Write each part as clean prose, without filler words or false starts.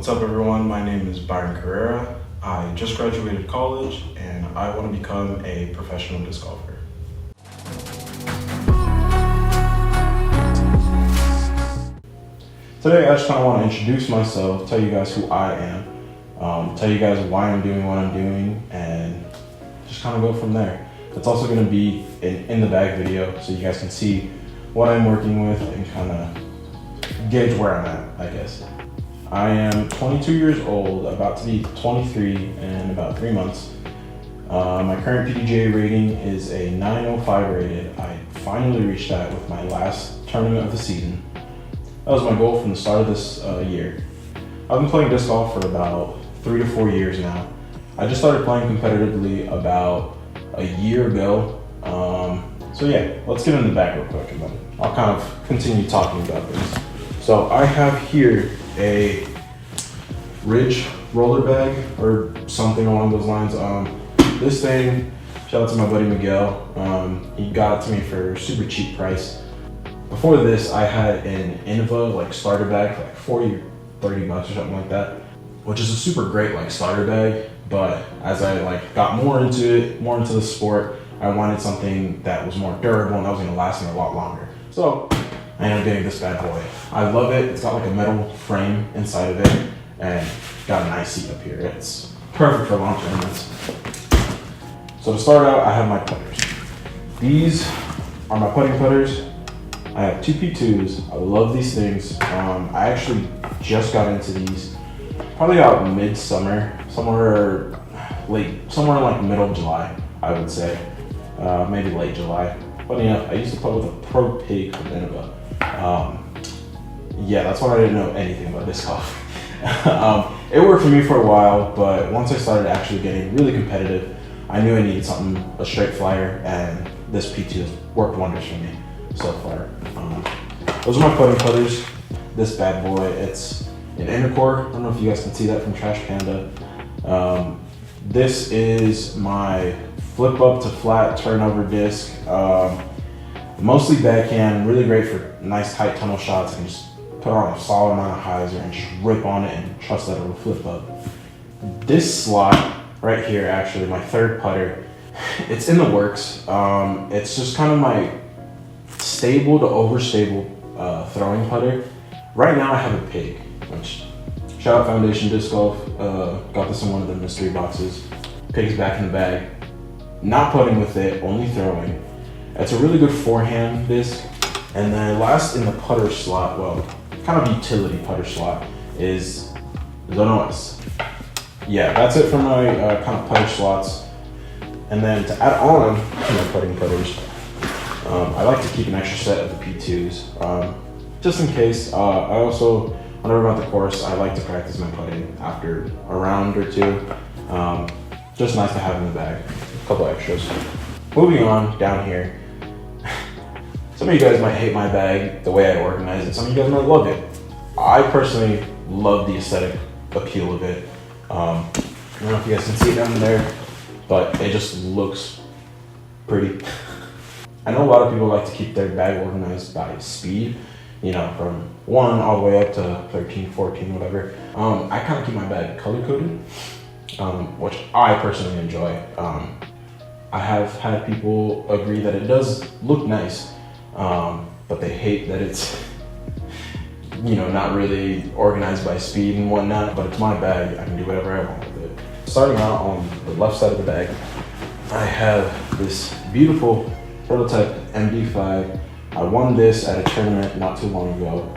What's up everyone, my name is Byron Carrera. I just graduated college and I want to become a professional disc golfer. Today I just kind of want to introduce myself, tell you guys who I am, tell you guys why I'm doing what I'm doing, and just kind of go from there. It's also going to be an in the bag video so you guys can see what I'm working with and kind of gauge where I'm at, I guess. I am 22 years old, about to be 23 in about 3 months. My current PDGA rating is a 905 rated. I finally reached that with my last tournament of the season. That was my goal from the start of this year. I've been playing disc golf for about 3 to 4 years now. I just started playing competitively about a year ago. So yeah, let's get in the back real quick and then I'll kind of continue talking about this. So I have here a Ridge roller bag or something along those lines. This thing, shout out to my buddy Miguel. He got it to me for a super cheap price. Before this, I had an Innova like starter bag for like 40 or 30 bucks or something like that, which is a super great like starter bag. But as I like got more into the sport, I wanted something that was more durable and that was gonna last me a lot longer. So I ended up getting this bad boy. I love it. It's got like a metal frame inside of it and got a nice seat up here. It's perfect for long tournaments. So to start out, I have my putters. These are my putting putters. I have two P2s. I love these things. I actually just got into these probably about mid-summer, somewhere in like middle of July, I would say. Maybe late July. Funny enough, I used to play with a Pro Pig from Innova. Yeah, that's why I didn't know anything about disc golf. It worked for me for a while, but once I started actually getting really competitive, I knew I needed something, a straight flyer, and this P2 has worked wonders for me so far. Those are my putting putters. This bad boy, it's an Intercore. I don't know if you guys can see that from Trash Panda. This is my flip up to flat turnover disc. Mostly backhand, really great for nice tight tunnel shots. I can just put on a solid amount of hyzer and just rip on it and trust that it'll flip up. This slot right here, actually, my third putter, it's in the works. It's just kind of my stable to overstable throwing putter. Right now I have a Pig, which shout out Foundation Disc Golf. Got this in one of the mystery boxes. Pig's back in the bag. Not putting with it, only throwing. It's a really good forehand disc. And then last in the putter slot, well, kind of utility putter slot, is Zone OS. Yeah, that's it for my kind of putter slots. And then to add on to my putting putters, I like to keep an extra set of the P2s. Just in case. I also, whenever I'm at the course, I like to practice my putting after a round or two. Just nice to have in the bag. A couple extras. Moving on down here. Some of you guys might hate my bag, the way I organize it. Some of you guys might love it. I personally love the aesthetic appeal of it. I don't know if you guys can see it down there, but it just looks pretty. I know a lot of people like to keep their bag organized by speed, you know, from 1 all the way up to 13, 14, whatever. I kind of keep my bag color-coded, which I personally enjoy. I have had people agree that it does look nice, but they hate that it's, you know, not really organized by speed and whatnot, but it's my bag. I can do whatever I want with it. Starting out on the left side of the bag, I have this beautiful prototype MD5. I won this at a tournament not too long ago.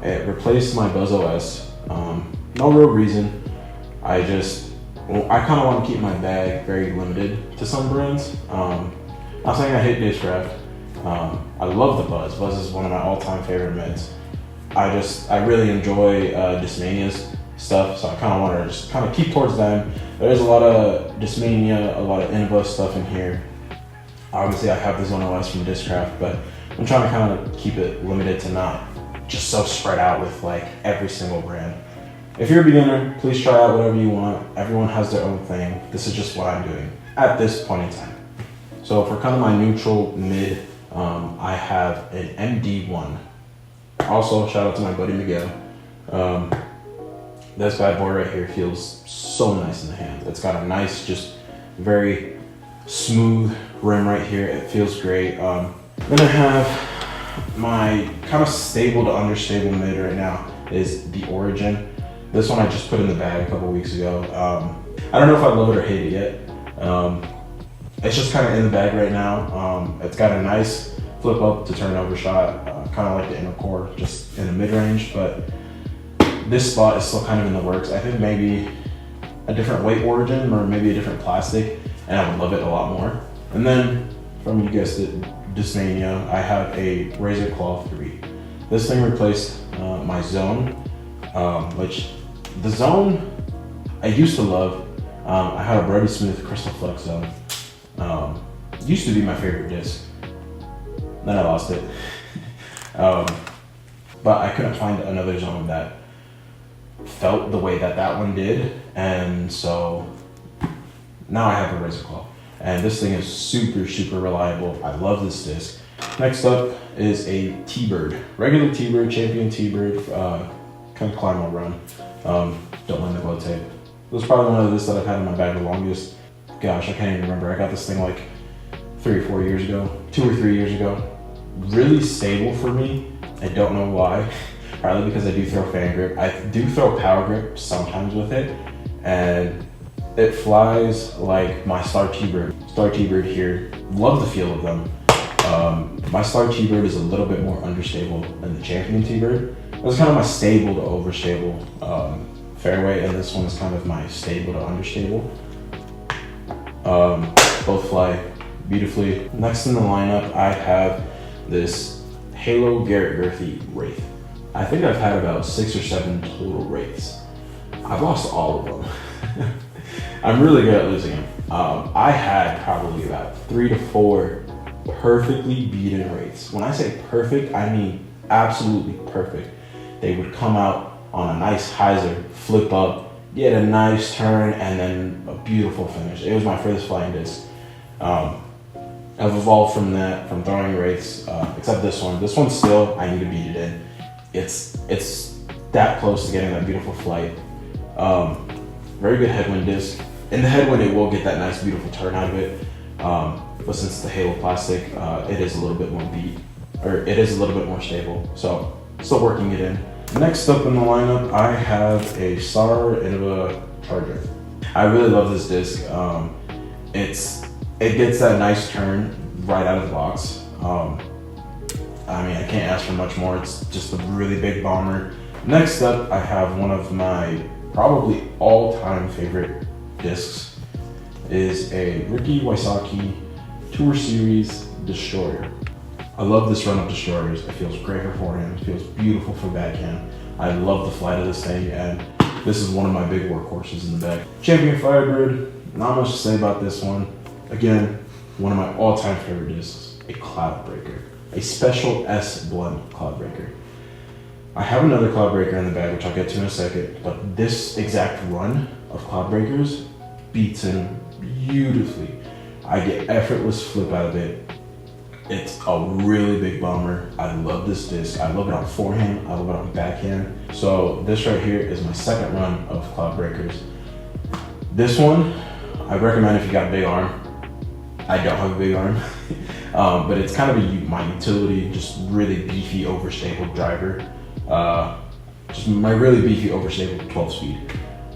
It replaced my Buzz OS. No real reason. I kind of want to keep my bag very limited to some brands. Not saying I hate Discraft. I love the Buzz. Buzz is one of my all-time favorite mids. I really enjoy Discmania's stuff, so I kind of want to just kind of keep towards them. There's a lot of Discmania, a lot of Innova stuff in here. Obviously, I have the Zone OS from Discraft, but I'm trying to kind of keep it limited to not just so spread out with like every single brand. If you're a beginner, please try out whatever you want. Everyone has their own thing. This is just what I'm doing at this point in time. So for kind of my neutral mid, I have an MD1. Also, shout out to my buddy Miguel. This bad boy right here feels so nice in the hand. It's got a nice, just very smooth rim right here. It feels great. Then I have my kind of stable to understable mid right now is the Origin. This one I just put in the bag a couple weeks ago. I don't know if I love it or hate it yet. It's just kind of in the bag right now. It's got a nice flip up to turn over shot, kind of like the inner core, just in the mid range, but this spot is still kind of in the works. I think maybe a different weight Origin or maybe a different plastic, and I would love it a lot more. And then from, you guessed it, Discmania, I have a Razor Claw 3. This thing replaced my Zone, which the Zone I used to love. I had a Brody Smith Crystal Flex Zone. Used to be my favorite disc. Then I lost it. But I couldn't find another Zone that felt the way that that one did, and so now I have a Razor Claw, and this thing is super reliable. I love this disc. Next up is a T-Bird, regular T-Bird, Champion T-Bird, kind of Climo run. Don't mind the glow tape. This is probably one of this that I've had in my bag the longest. Gosh, I can't even remember. I got this thing like 3 or 4 years ago, 2 or 3 years ago. Really stable for me. I don't know why. Probably because I do throw fan grip. I do throw power grip sometimes with it, and it flies like my Star T-Bird. Star T-Bird here, love the feel of them. My Star T-Bird is a little bit more understable than the Champion T-Bird. That's kind of my stable to overstable fairway, and this one is kind of my stable to understable. Both fly beautifully. Next in the lineup, I have this Halo Garrett Gurthie Wraith. I think I've had about 6 or 7 total Wraiths. I've lost all of them. I'm really good at losing them. I had probably about 3 to 4 perfectly beaten Wraiths. When I say perfect, I mean absolutely perfect. They would come out on a nice hyzer, flip up, get a nice turn, and then a beautiful finish. It was my first flying disc. I've evolved from that, from throwing Wraiths, except this one. This one still, I need to beat it in. It's that close to getting that beautiful flight. Very good headwind disc. In the headwind, it will get that nice, beautiful turn out of it. But since it's the Halo plastic, it is a little bit more it is a little bit more stable. So, still working it in. Next up in the lineup, I have a Star Innova Charger. I really love this disc. It gets that nice turn right out of the box. I mean, I can't ask for much more. It's just a really big bomber. Next up, I have one of my probably all-time favorite discs. Is a Ricky Wysocki Tour Series Destroyer. I love this run of Destroyers. It feels great for forehand. It feels beautiful for backhand. I love the flight of this thing, and this is one of my big workhorses in the bag. Champion Firebird, not much to say about this one. Again, one of my all-time favorite discs, a Cloudbreaker. A Special S Blend Cloudbreaker. I have another Cloudbreaker in the bag, which I'll get to in a second, but this exact run of Cloudbreakers beats him beautifully. I get effortless flip out of it. It's a really big bomber. I love this disc. I love it on forehand. I love it on backhand. So this right here is my second run of Cloudbreakers. This one, I recommend if you got a big arm. I don't have a big arm, but it's kind of my utility, just really beefy, overstable driver. Just my really beefy, overstable 12 speed.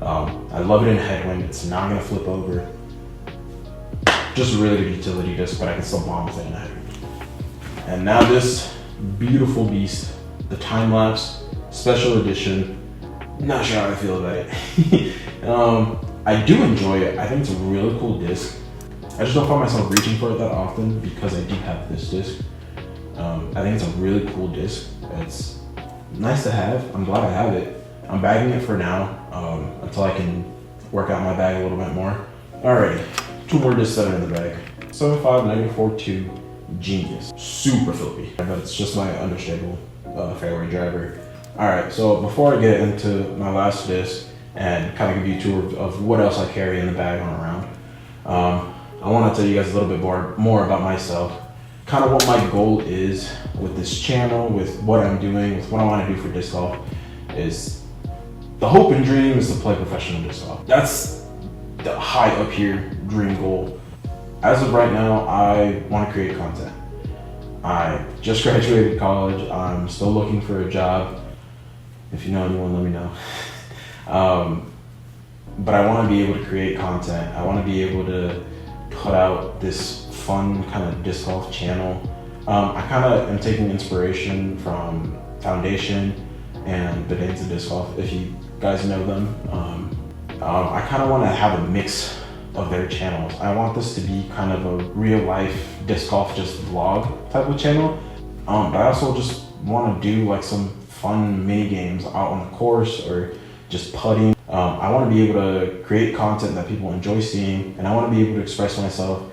I love it in headwind. It's not gonna flip over. Just a really good utility disc, but I can still bomb with it in headwind. And now this beautiful beast, the Time Lapse Special Edition. Not sure how I feel about it. I do enjoy it. I think it's a really cool disc. I just don't find myself reaching for it that often because I do have this disc. I think it's a really cool disc. It's nice to have. I'm glad I have it. I'm bagging it for now until I can work out my bag a little bit more. Alrighty, 2 more discs that are in the bag. 7.5 -42 Genius. Super flippy, but it's just my understable fairway driver. Alright, so before I get into my last disc and kind of give you a tour of what else I carry in the bag on a round, I want to tell you guys a little bit more about myself, kind of what my goal is with this channel, with what I'm doing, with what I want to do for disc golf. Is the hope and dream is to play professional disc golf. That's the high up here dream goal. As of right now, I want to create content. I just graduated college. I'm still looking for a job. If you know anyone, let me know. But I want to be able to create content. I want to be able to put out this fun kind of disc golf channel. I kind of am taking inspiration from Foundation and Bonanza Disc Golf, if you guys know them. I kind of want to have a mix of their channels. I want this to be kind of a real life disc golf just vlog type of channel. But I also just want to do like some fun mini games out on the course or just putting. I want to be able to create content that people enjoy seeing, and I want to be able to express myself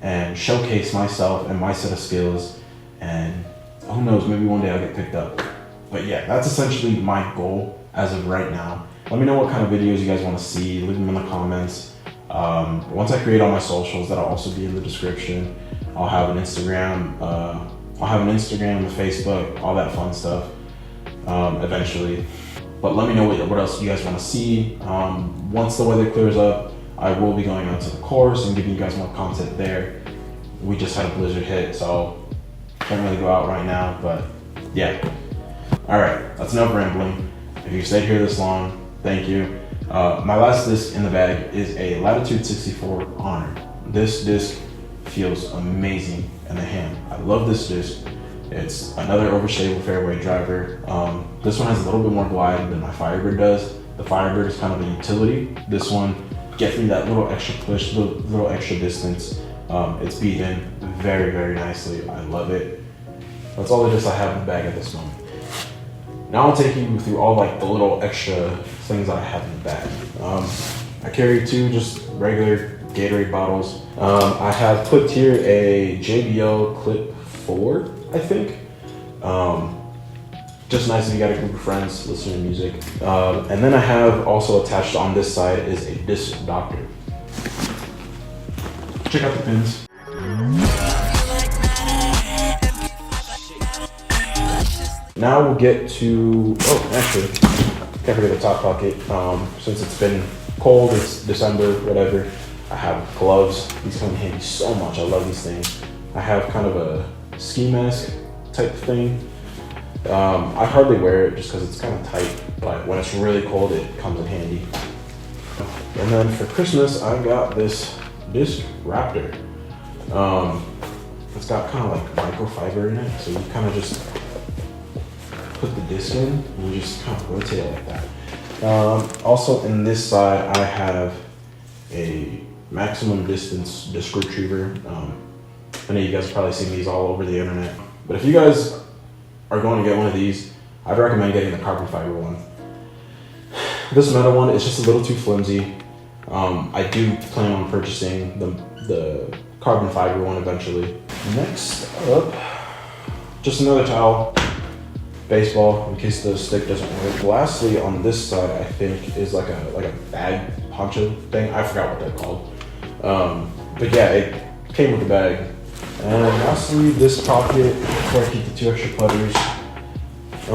and showcase myself and my set of skills. And who knows, maybe one day I'll get picked up. But yeah, that's essentially my goal as of right now. Let me know what kind of videos you guys want to see. Leave them in the comments. Once I create all my socials, that'll also be in the description. I'll have an Instagram, a Facebook, all that fun stuff eventually. But let me know what else you guys want to see. Once the weather clears up, I will be going out to the course and giving you guys more content there. We just had a blizzard hit, so can't really go out right now, but yeah. All right, that's enough rambling. If you stayed here this long, thank you. My last disc in the bag is a Latitude 64 Honor. This disc feels amazing in the hand. I love this disc. It's another overstable fairway driver. This one has a little bit more glide than my Firebird does. The Firebird is kind of a utility. This one gets me that little extra push, little extra distance. It's beat in very, very nicely. I love it. That's all the discs I have in the bag at this moment. Now I'll take you through all like the little extra things that I have in the bag. I carry 2 just regular Gatorade bottles. I have put here a JBL Clip 4, I think. Just nice if you got a group of friends listening to music. And then I have also attached on this side is a disc doctor. Check out the pins. Now we'll get to, actually, can't forget the top pocket. Since it's been cold, it's December, whatever, I have gloves. These come in handy so much. I love these things. I have kind of a ski mask type thing. I hardly wear it just because it's kind of tight, but when it's really cold, it comes in handy. And then for Christmas, I got this disc Raptor. It's got kind of like microfiber in it, so you kind of just put the disc in and you just kind of rotate it like that. Also in this side, I have a maximum distance disc retriever. I know you guys have probably seen these all over the internet, but if you guys are going to get one of these, I'd recommend getting the carbon fiber one. This metal one is just a little too flimsy. I do plan on purchasing the carbon fiber one eventually. Next up, just another towel, baseball, in case the stick doesn't work. Lastly, on this side, I think is like a bag poncho thing. I forgot what they're called. But yeah, it came with the bag. And lastly, this pocket where I keep the 2 extra putters. I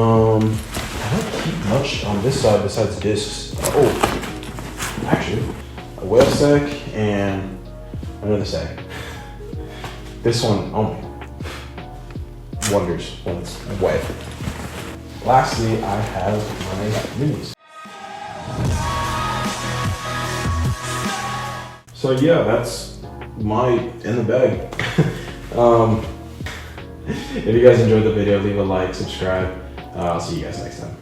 don't keep much on this side besides discs. Actually, a whale sack and another sack. This one, wonders when it's wet. Lastly, I have my minis. So yeah, that's my in the bag. If you guys enjoyed the video, leave a like, subscribe. I'll see you guys next time.